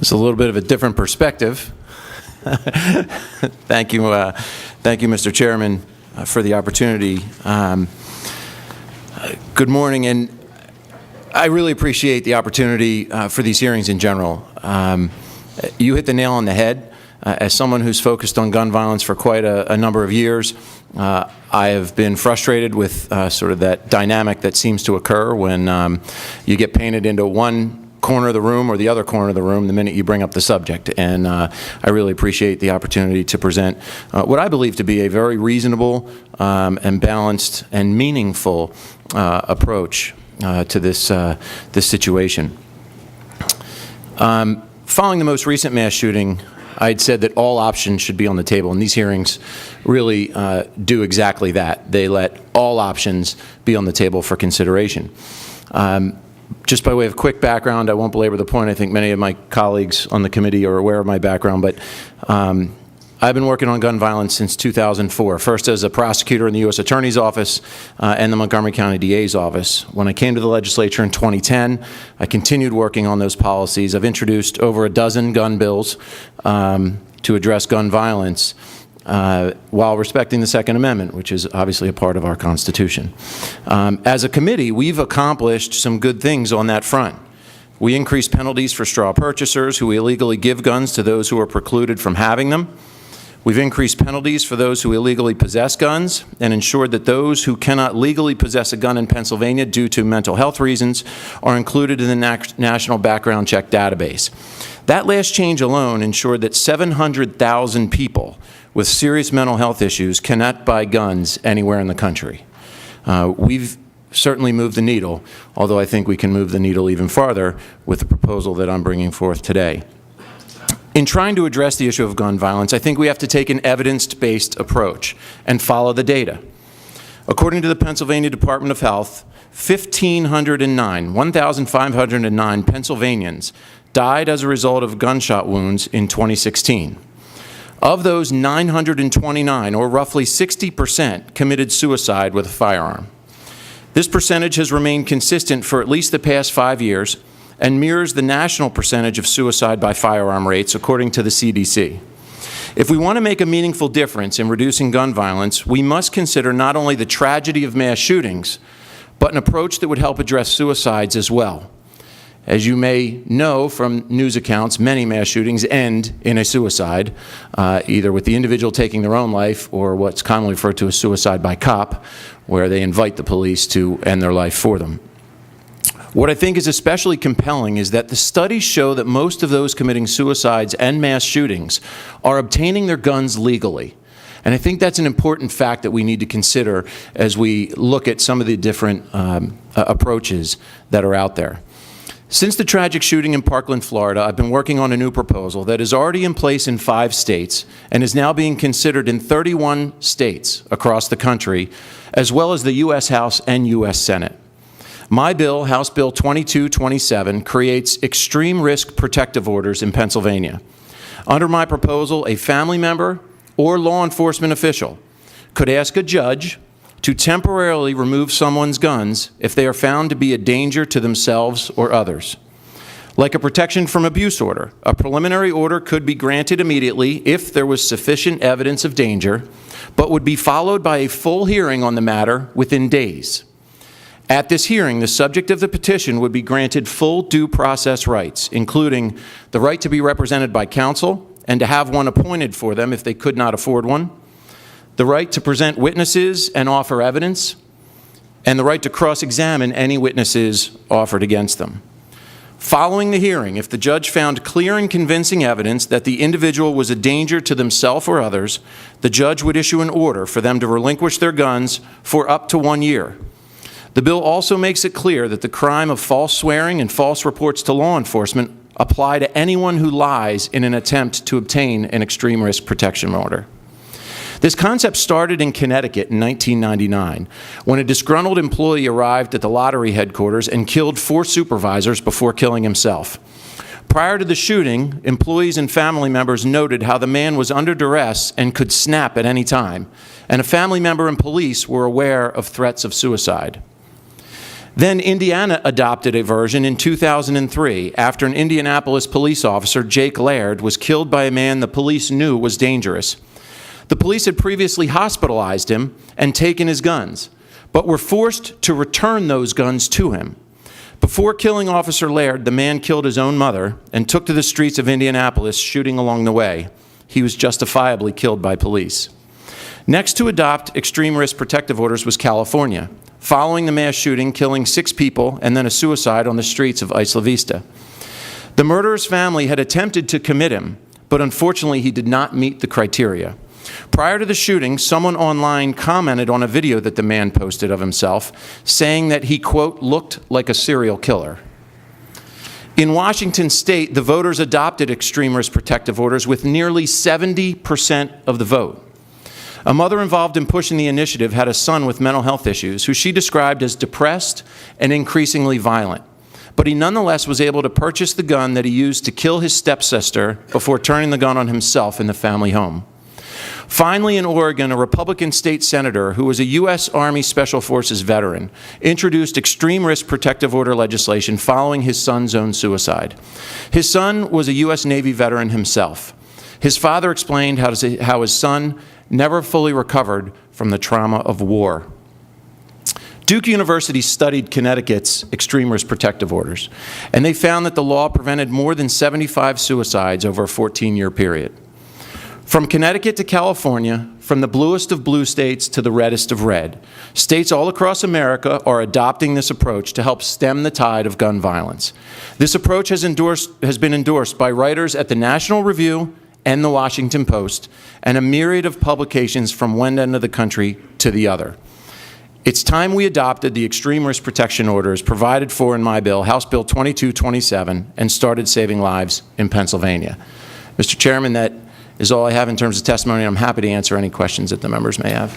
It's a little bit of a different perspective. Thank you, Mr. Chairman, for the opportunity. Good morning, and I really appreciate the opportunity for these hearings in general. You hit the nail on the head. As someone who's focused on gun violence for quite a number of years, I have been frustrated with sort of that dynamic that seems to occur when you get painted into one corner of the room or the other corner of the room the minute you bring up the subject. And I really appreciate the opportunity to present what I believe to be a very reasonable and balanced and meaningful approach to this situation. Following the most recent mass shooting, I'd said that all options should be on the table, and these hearings really do exactly that. They let all options be on the table for consideration. Just by way of quick background, I won't belabor the point. I think many of my colleagues on the committee are aware of my background, but I've been working on gun violence since 2004, first as a prosecutor in the U.S. Attorney's Office and the Montgomery County DA's office. When I came to the legislature in 2010, I continued working on those policies. I've introduced over a dozen gun bills to address gun violence while respecting the Second Amendment, which is obviously a part of our Constitution. As a committee, we've accomplished some good things on that front. We increased penalties for straw purchasers who illegally give guns to those who are precluded from having them. We've increased penalties for those who illegally possess guns and ensured that those who cannot legally possess a gun in Pennsylvania due to mental health reasons are included in the National Background Check Database. That last change alone ensured that 700,000 people with serious mental health issues cannot buy guns anywhere in the country. We've certainly moved the needle, although I think we can move the needle even farther with the proposal that I'm bringing forth today. In trying to address the issue of gun violence, I think we have to take an evidence-based approach and follow the data. According to the Pennsylvania Department of Health, 1,509 Pennsylvanians died as a result of gunshot wounds in 2016. Of those, 929, or roughly 60%, committed suicide with a firearm. This percentage has remained consistent for at least the past 5 years and mirrors the national percentage of suicide by firearm rates, according to the CDC. If we want to make a meaningful difference in reducing gun violence, we must consider not only the tragedy of mass shootings, but an approach that would help address suicides as well. As you may know from news accounts, many mass shootings end in a suicide, either with the individual taking their own life or what's commonly referred to as suicide by cop, where they invite the police to end their life for them. What I think is especially compelling is that the studies show that most of those committing suicides and mass shootings are obtaining their guns legally. And I think that's an important fact that we need to consider as we look at some of the different approaches that are out there. Since the tragic shooting in Parkland, Florida, I've been working on a new proposal that is already in place in 5 states and is now being considered in 31 states across the country, as well as the U.S. House and U.S. Senate. My bill, House Bill 2227, creates extreme risk protective orders in Pennsylvania. Under my proposal, a family member or law enforcement official could ask a judge to temporarily remove someone's guns if they are found to be a danger to themselves or others. Like a protection from abuse order, a preliminary order could be granted immediately if there was sufficient evidence of danger, but would be followed by a full hearing on the matter within days. At this hearing, the subject of the petition would be granted full due process rights, including the right to be represented by counsel and to have one appointed for them if they could not afford one, the right to present witnesses and offer evidence, and the right to cross-examine any witnesses offered against them. Following the hearing, if the judge found clear and convincing evidence that the individual was a danger to themselves or others, the judge would issue an order for them to relinquish their guns for up to 1 year. The bill also makes it clear that the crime of false swearing and false reports to law enforcement apply to anyone who lies in an attempt to obtain an extreme risk protection order. This concept started in Connecticut in 1999, when a disgruntled employee arrived at the lottery headquarters and killed 4 supervisors before killing himself. Prior to the shooting, employees and family members noted how the man was under duress and could snap at any time, and a family member and police were aware of threats of suicide. Then Indiana adopted a version in 2003 after an Indianapolis police officer, Jake Laird, was killed by a man the police knew was dangerous. The police had previously hospitalized him and taken his guns, but were forced to return those guns to him. Before killing Officer Laird, the man killed his own mother and took to the streets of Indianapolis, shooting along the way. He was justifiably killed by police. Next to adopt extreme risk protective orders was California, following the mass shooting, killing 6 people and then a suicide on the streets of Isla Vista. The murderer's family had attempted to commit him, but unfortunately he did not meet the criteria. Prior to the shooting, someone online commented on a video that the man posted of himself, saying that he, quote, looked like a serial killer. In Washington state, the voters adopted extreme risk protective orders with nearly 70% of the vote. A mother involved in pushing the initiative had a son with mental health issues who she described as depressed and increasingly violent. But he nonetheless was able to purchase the gun that he used to kill his stepsister before turning the gun on himself in the family home. Finally, in Oregon, a Republican state senator who was a U.S. Army Special Forces veteran introduced extreme risk protective order legislation following his son's own suicide. His son was a U.S. Navy veteran himself. His father explained how his son never fully recovered from the trauma of war. Duke University studied Connecticut's extreme risk protective orders, and they found that the law prevented more than 75 suicides over a 14-year period. From Connecticut to California, from the bluest of blue states to the reddest of red, states all across America are adopting this approach to help stem the tide of gun violence. This approach has been endorsed by writers at the National Review and the Washington Post, and a myriad of publications from one end of the country to the other. It's time we adopted the extreme risk protection orders provided for in my bill, House Bill 2227, and started saving lives in Pennsylvania. Mr. Chairman, that is all I have in terms of testimony. I'm happy to answer any questions that the members may have.